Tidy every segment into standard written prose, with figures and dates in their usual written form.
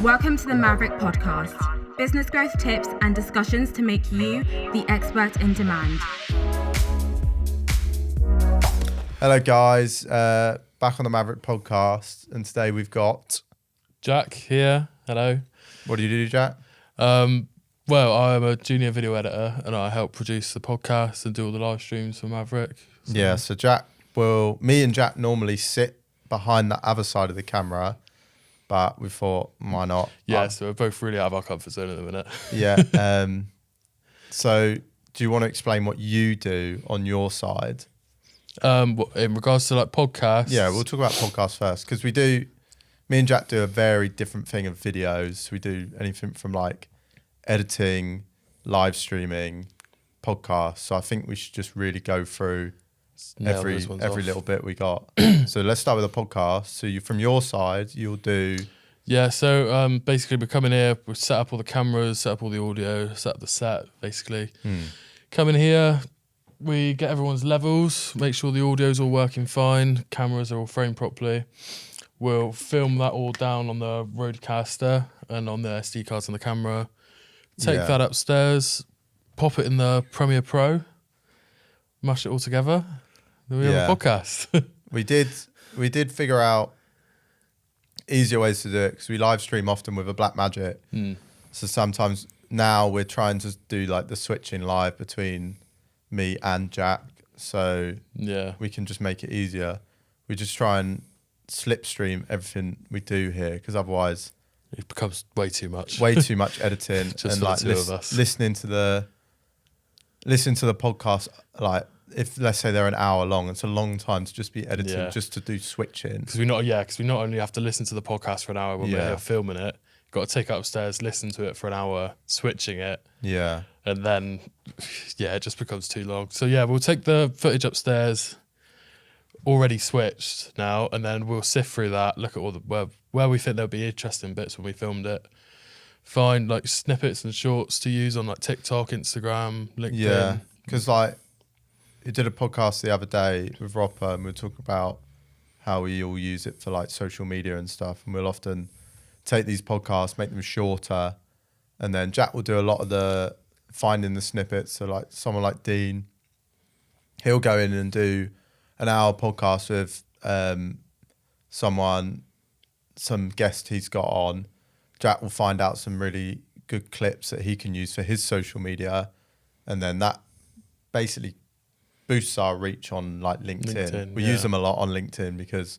Welcome to the Maverrik Podcast. Business growth tips and discussions to make you the expert in demand. Hello guys, back on the Maverrik Podcast, and today we've got Jack here. Hello. What do you do, Jack? Well, I'm a junior video editor and I help produce the podcast and do all the live streams for Maverrik. So me and Jack normally sit behind the other side of the camera, but we thought, why not? So we're both really out of our comfort zone at the minute. Yeah. So do you want to explain what you do on your side? In regards to like podcasts? Yeah, we'll talk about podcasts first, because me and Jack do a very different thing of videos. We do anything from like editing, live streaming, podcasts. So I think we should just really go through every little bit we got. So let's start with the podcast. So from your side, you'll do... Yeah, so basically we're coming here, we set up all the cameras, set up all the audio, set up the set, basically. Come in here, we get everyone's levels, make sure the audio's all working fine, cameras are all framed properly. We'll film that all down on the Rodecaster and on the SD cards on the camera. Take that upstairs, pop it in the Premiere Pro, mash it all together. Then we have a podcast. We did figure out easier ways to do it, because we live stream often with a Blackmagic. So sometimes now we're trying to do like the switching live between me and Jack, so we can just make it easier. We just try and slipstream everything we do here, because otherwise it becomes way too much editing. Just and for like the two of us. listening to the podcast, like if let's say they're an hour long, it's a long time to just be editing, just to do switching. Because we not only have to listen to the podcast for an hour when we're here filming it, got to take it upstairs, listen to it for an hour, switching it. Yeah. And then, it just becomes too long. So we'll take the footage upstairs, already switched now, and then we'll sift through that, look at all the where we think there'll be interesting bits when we filmed it. Find like snippets and shorts to use on like TikTok, Instagram, LinkedIn. Yeah, because like we did a podcast the other day with Ropper, and we were talking about how we all use it for like social media and stuff, and we'll often take these podcasts, make them shorter, and then Jack will do a lot of the finding the snippets. So like someone like Dean, he'll go in and do an hour podcast with some guest he's got on. Jack will find out some really good clips that he can use for his social media, and then that basically boosts our reach on like LinkedIn. We use them a lot on LinkedIn because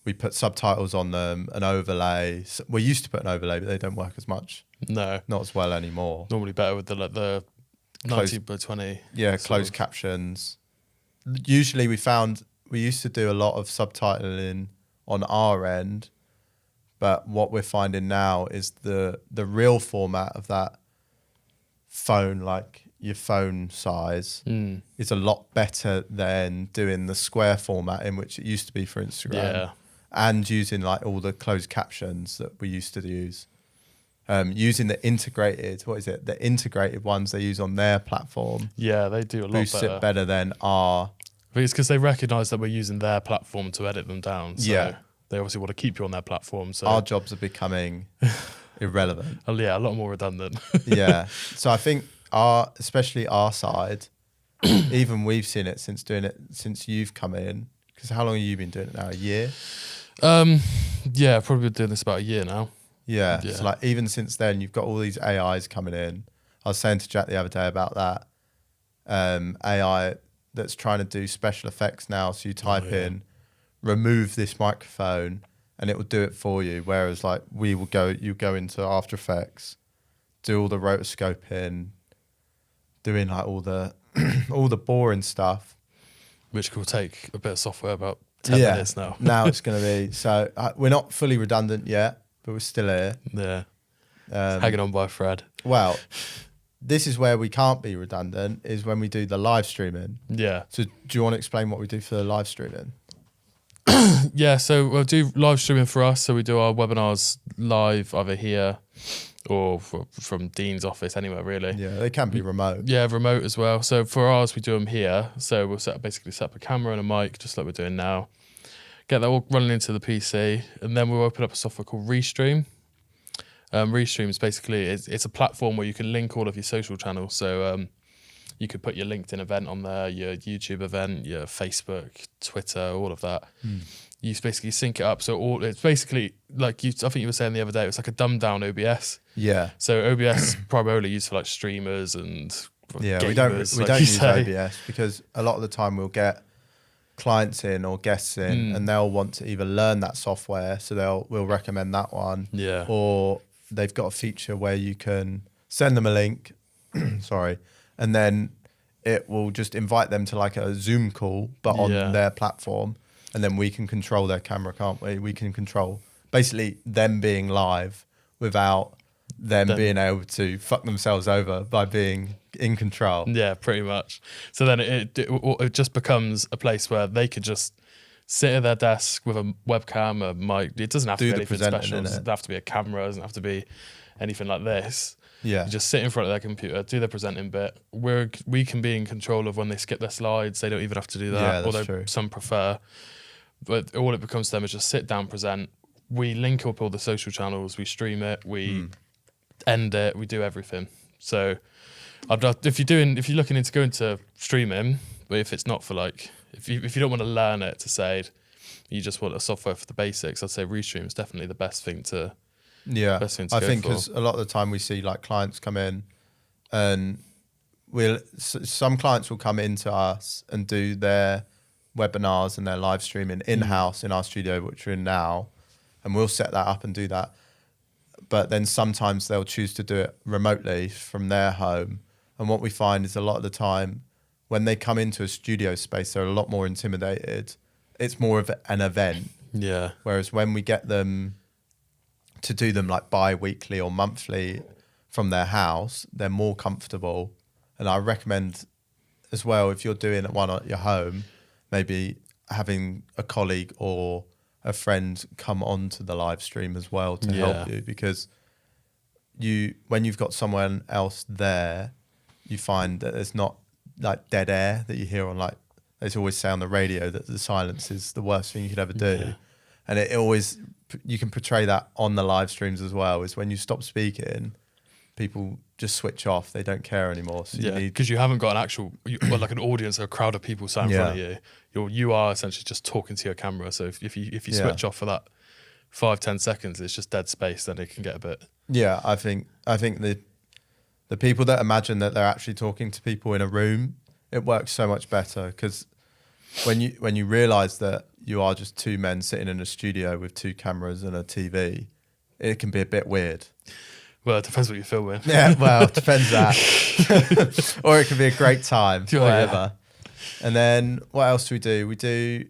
we put subtitles on them, an overlay. We used to put an overlay, but they don't work as much. No, not as well anymore. Normally better with the 19 by 20. Yeah, closed captions. Usually we used to do a lot of subtitling on our end, but what we're finding now is the real format of that phone, like your phone size, is a lot better than doing the square format in which it used to be for Instagram, and using like all the closed captions that we used to use. Using the integrated ones they use on their platform. Yeah, they do a lot boosts better. It better than our... But it's because they recognise that we're using their platform to edit them down. So they obviously want to keep you on their platform. So our jobs are becoming irrelevant. A lot more redundant. So I think especially our side, even we've seen it since you've come in. Because how long have you been doing it now? A year? Probably been doing this about a year now. Yeah. So like even since then, you've got all these AIs coming in. I was saying to Jack the other day about that AI that's trying to do special effects now. So you type in, remove this microphone, and it will do it for you. Whereas like you go into After Effects, do all the rotoscoping, doing like all the all the boring stuff, which will take a bit of software, about 10 minutes now. Now it's going to be so we're not fully redundant yet, but we're still here. Yeah, hanging on by a thread. Well, this is where we can't be redundant, is when we do the live streaming. Yeah. So do you want to explain what we do for the live streaming? So we'll do live streaming for us. So we do our webinars live, either here or from Dean's office, anywhere really. Yeah, they can be remote. Yeah, remote as well. So for ours, we do them here. So we'll basically set up a camera and a mic, just like we're doing now. Get that all running into the PC, and then we'll open up a software called Restream. Restreams basically it's a platform where you can link all of your social channels. So you could put your LinkedIn event on there, your YouTube event, your Facebook, Twitter, all of that. You basically sync it up. So it's basically like I think you were saying the other day, it's like a dumbed down OBS. Yeah. So OBS primarily used for like streamers and gamers, we don't use OBS because a lot of the time we'll get clients in or guests in and they'll want to either learn that software, so we'll recommend that one. Yeah. Or they've got a feature where you can send them a link, sorry, and then it will just invite them to like a Zoom call, but on their platform. And then we can control their camera, can't we? We can control basically them being live without them being able to fuck themselves over by being in control. Yeah, pretty much. So then it just becomes a place where they could just sit at their desk with a webcam, a mic. It doesn't have to be anything special. It doesn't have to be a camera. It doesn't have to be anything like this. Yeah. You just sit in front of their computer, do their presenting bit. We can be in control of when they skip their slides. They don't even have to do that, that's although true. some prefer. But all it becomes to them is just sit down, present. We link up all the social channels, we stream it, we end it, we do everything. So if you're looking into going to streaming, but if it's not for like, if you don't want to learn it to say, you just want a software for the basics, I'd say Restream is definitely the best thing to. Yeah, I think for. because a lot of the time we see like clients come in, and some clients will come into us and do their webinars and their live streaming in-house in our studio, which we're in now, and we'll set that up and do that. But then sometimes they'll choose to do it remotely from their home. And what we find is a lot of the time when they come into a studio space, they're a lot more intimidated. It's more of an event. Yeah. Whereas when we get them to do them like bi-weekly or monthly from their house, they're more comfortable. And I recommend as well, if you're doing one at your home, maybe having a colleague or a friend come onto the live stream as well to help you, because when you've got someone else there, you find that there's not like dead air that you hear on, like they always say on the radio that the silence is the worst thing you could ever do. And it always, you can portray that on the live streams as well, is when you stop speaking, people just switch off. They don't care anymore. So because you haven't got an actual, like an audience or a crowd of people sat in front of you. You are essentially just talking to your camera. So if you switch off for that 5-10 seconds, it's just dead space. Then it can get a bit. Yeah, I think the people that imagine that they're actually talking to people in a room, it works so much better, because when you realise that you are just two men sitting in a studio with two cameras and a TV, it can be a bit weird. Well, it depends what you're filming. Yeah, well, it depends that. Or it can be a great time, whatever. And then what else do? We do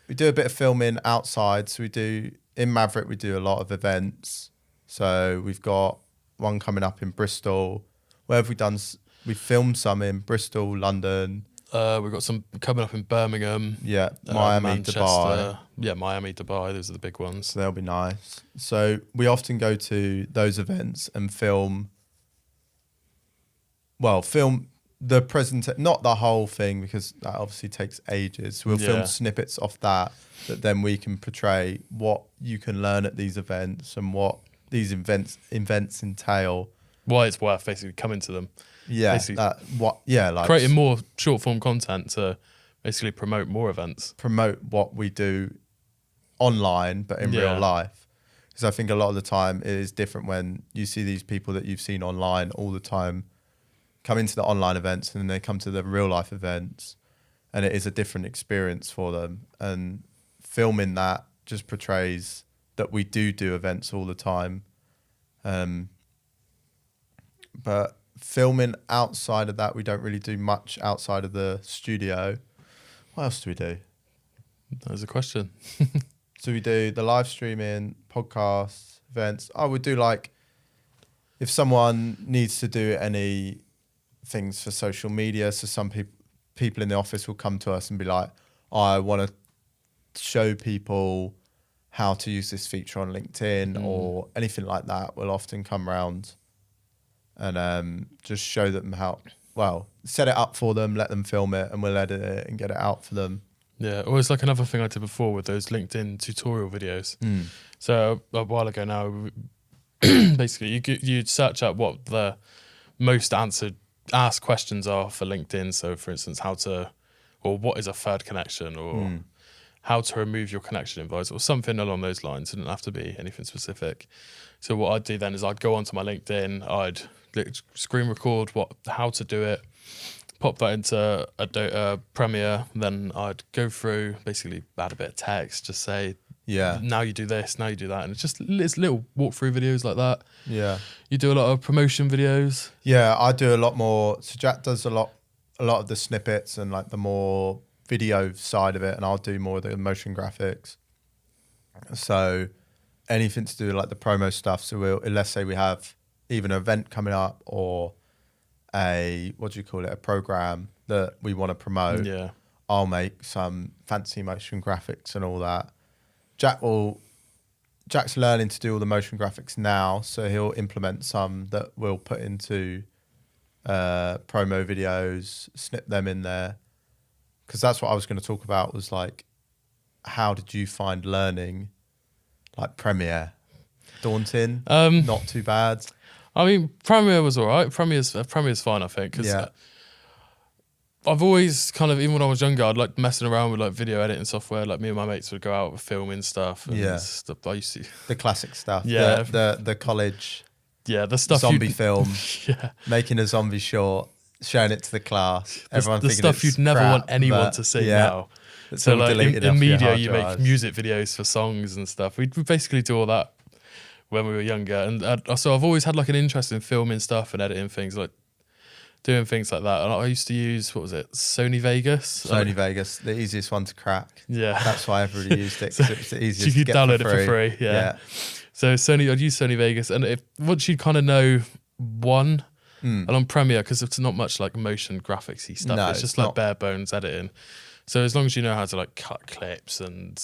a bit of filming outside. So in Maverrik, we do a lot of events. So we've got one coming up in Bristol. Where have we done? We filmed some in Bristol, London. We've got some coming up in Birmingham. Yeah, Miami, Manchester. Dubai. Yeah, Miami, Dubai. Those are the big ones. So they'll be nice. So we often go to those events and film the not the whole thing, because that obviously takes ages. So we'll film snippets off that then we can portray what you can learn at these events and what these events entail. Why it's worth basically coming to them. Yeah, like creating more short form content to basically promote more events. Promote what we do online, but in real life. Because I think a lot of the time it is different when you see these people that you've seen online all the time come into the online events and then they come to the real life events, and it is a different experience for them. And filming that just portrays that we do events all the time. But filming outside of that, we don't really do much outside of the studio. What else do we do? That's a question. So we do the live streaming, podcasts, events. I would do like, if someone needs to do any things for social media, so some people in the office will come to us and be like, I want to show people how to use this feature on LinkedIn or anything like that. We'll often come around and just show them set it up for them, let them film it, and we'll edit it and get it out for them. Yeah, or it's like another thing I did before with those LinkedIn tutorial videos. So a while ago now, basically you'd search out what the most asked questions are for LinkedIn. So for instance, what is a third connection, or how to remove your connection invites, or something along those lines. It didn't have to be anything specific. So what I'd do then is I'd go onto my LinkedIn, I'd screen record how to do it, pop that into a Premiere, then I'd go through, basically add a bit of text, just say, now you do this, now you do that. And it's little walkthrough videos like that. Yeah. You do a lot of promotion videos. Yeah, I do a lot more. So Jack does a lot of the snippets and like the more video side of it, and I'll do more of the motion graphics. So anything to do with like the promo stuff. So let's say we have even an event coming up, or a program that we want to promote. Yeah. I'll make some fancy motion graphics and all that. Jack's learning to do all the motion graphics now, so he'll implement some that we'll put into promo videos, snip them in there. Because that's what I was going to talk about, was like, how did you find learning like Premiere? Daunting? Not too bad? I mean, Premiere was all right. Premiere's fine, I think. Cause I've always kind of, even when I was younger, I'd like messing around with like video editing software. Like me and my mates would go out filming stuff. And stuff. I used to. The classic stuff. Yeah. The college. Yeah, the stuff. Zombie film. Yeah. Making a zombie short, showing it to the class. Everyone the stuff you'd never want anyone to see now. So like in media, you make music videos for songs and stuff. We basically do all that when we were younger. And so I've always had like an interest in filming stuff and editing things, like doing things like that. And I used to use, Sony Vegas? Sony Vegas, the easiest one to crack. Yeah. That's why I've really used it, because it's the easiest so you to could get download for it for free. Yeah. So I'd use Sony Vegas. And once you kind of know and on Premiere, because it's not much like motion graphics-y stuff. No, it's just like bare bones editing. So as long as you know how to like cut clips and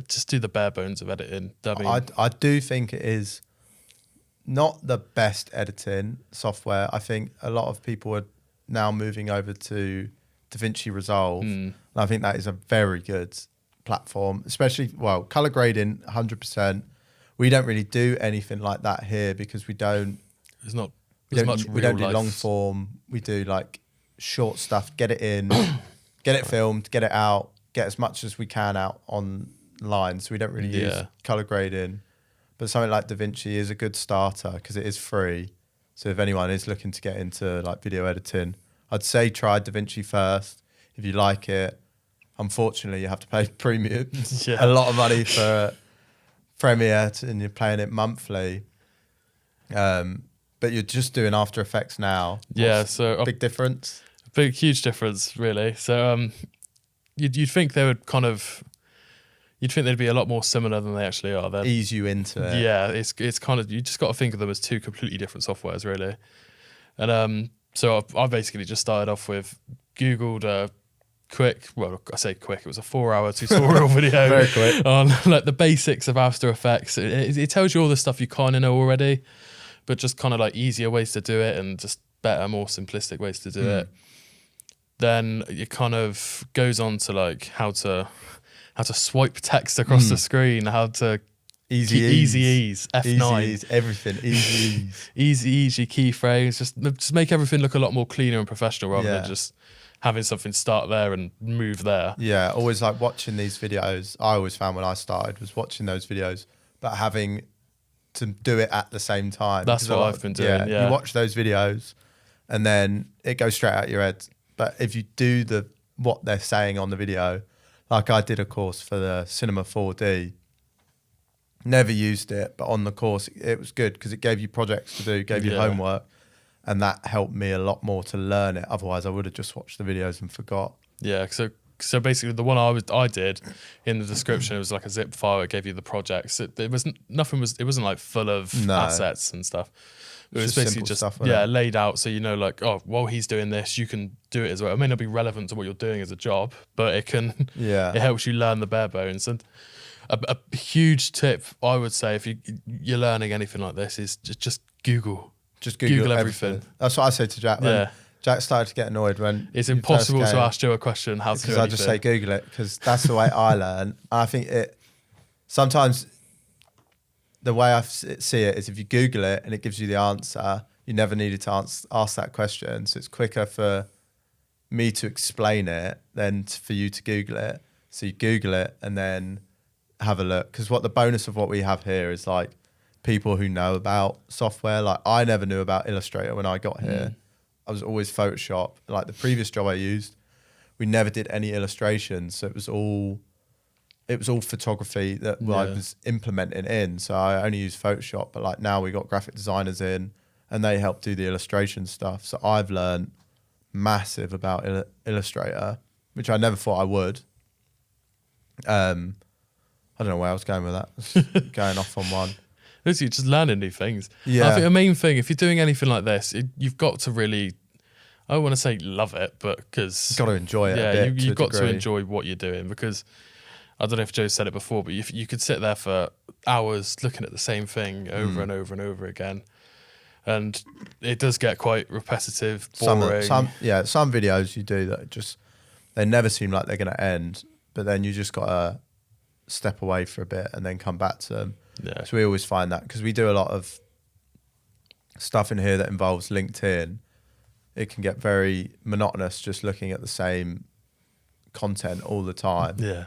just do the bare bones of editing. I do think it is not the best editing software. I think a lot of people are now moving over to DaVinci Resolve. And I think that is a very good platform, especially, color grading, 100%. We don't really do anything like that here because we don't. There's not. We don't do long form. We do like short stuff. Get it in, get it filmed, get it out, get as much as we can out online. So we don't really use color grading. But something like DaVinci is a good starter because it is free. So if anyone is looking to get into like video editing, I'd say try DaVinci first. If you like it, unfortunately you have to pay premium, a lot of money for Premiere, and you're paying it monthly. But you're just doing After Effects now. So big difference. Huge difference, really. So you'd think they would you'd think they'd be a lot more similar than they actually are. They'd ease you into it. Yeah, it's kind of, you just got to think of them as two completely different softwares, really. And so I basically just started off with Googled quick, I say quick, it was a 4-hour tutorial video Very quick. on like the basics of After Effects. It tells you all the stuff you kind of know already, but just kind of like easier ways to do it and just better, more simplistic ways to do it. Then it kind of goes on to like how to swipe text across the screen, how to easy ease, F9, easy ease, everything, easy ease, easy keyframes, just make everything look a lot more cleaner and professional rather than just having something start there and move there. Yeah, always like watching these videos. I always found when I started was watching those videos, but having to do it at the same time. That's what I've been doing. Yeah, you watch those videos, and then it goes straight out your head. But if you do what they're saying on the video, like I did a course for the Cinema 4D, never used it, but on the course it was good because it gave you projects to do, gave you homework, and that helped me a lot more to learn it. Otherwise, I would have just watched the videos and forgot. Yeah, so basically the one I did in the description, it was like a zip file. It gave you the projects. It wasn't like full of assets and stuff. It was basically just stuff, laid out so you know, like, oh, while he's doing this, you can do it as well. It may not be relevant to what you're doing as a job, but it can. Yeah, it helps you learn the bare bones. And a huge tip I would say if you're learning anything like this is just Google. Just Google everything. That's what I say to Jack. When Jack started to get annoyed when it's impossible to ask Joe a question how to do anything. Because I just say Google it because that's the way I learn. I think it sometimes the way I see it is if you Google it and it gives you the answer, you never needed to ask that question. So it's quicker for me to explain it than for you to Google it. So you Google it and then have a look. Because what the bonus of what we have here is like people who know about software. Like I never knew about Illustrator when I got here. I was always Photoshop. Like the previous job I used, we never did any illustrations. So it was all photography that I was implementing in. So I only used Photoshop, but like now we got graphic designers in and they help do the illustration stuff. So I've learned massive about Illustrator, which I never thought I would. I don't know where I was going with that. Going off on one. Literally just learning new things. Yeah. I think the main thing, if you're doing anything like this, you've got to really, I don't want to say love it, but because You've got to enjoy it. Yeah, you've got to enjoy what you're doing, because I don't know if Joe said it before, but you could sit there for hours looking at the same thing over and over and over again. And it does get quite repetitive, boring. Some videos you do that just, they never seem like they're going to end, but then you just got to step away for a bit and then come back to them. Yeah. So we always find that because we do a lot of stuff in here that involves LinkedIn, it can get very monotonous just looking at the same content all the time. Yeah.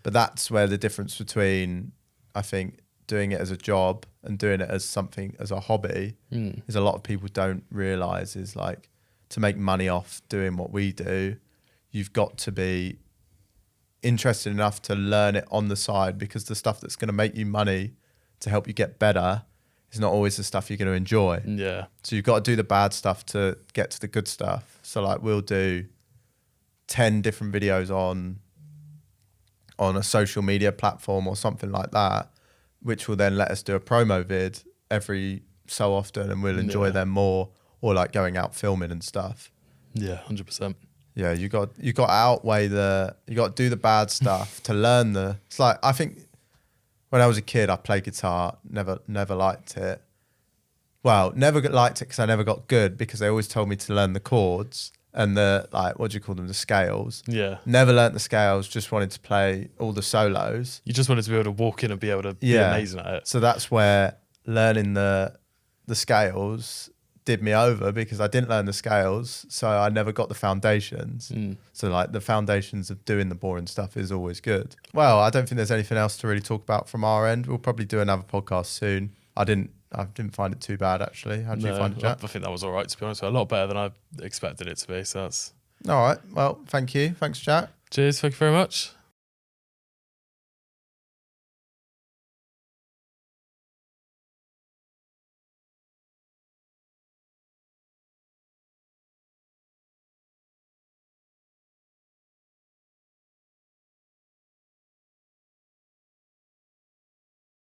But that's where the difference between, I think, doing it as a job and doing it as something, as a hobby, is a lot of people don't realise is like, to make money off doing what we do, you've got to be interested enough to learn it on the side, because the stuff that's going to make you money to help you get better is not always the stuff you're going to enjoy. Yeah. So you've got to do the bad stuff to get to the good stuff. So like we'll do 10 different videos on a social media platform or something like that, which will then let us do a promo vid every so often, and we'll enjoy them more, or like going out filming and stuff. Yeah, 100%. Yeah, you got to outweigh you got to do the bad stuff to learn it's like, I think when I was a kid, I played guitar, never liked it. Well, never liked it because I never got good, because they always told me to learn the chords and the, like, what do you call them? The scales. Yeah. Never learnt the scales, just wanted to play all the solos. You just wanted to be able to walk in and be able to be amazing at it. So that's where learning the scales did me over, because I didn't learn the scales, so I never got the foundations. So like the foundations of doing the boring stuff is always good. Well, I don't think there's anything else to really talk about from our end. We'll probably do another podcast soon. I didn't find it too bad, actually. How did you find it, Jack? I think that was all right, to be honest. A lot better than I expected it to be. So that's all right. Well, thank you. Thanks, Jack. Cheers. Thank you very much.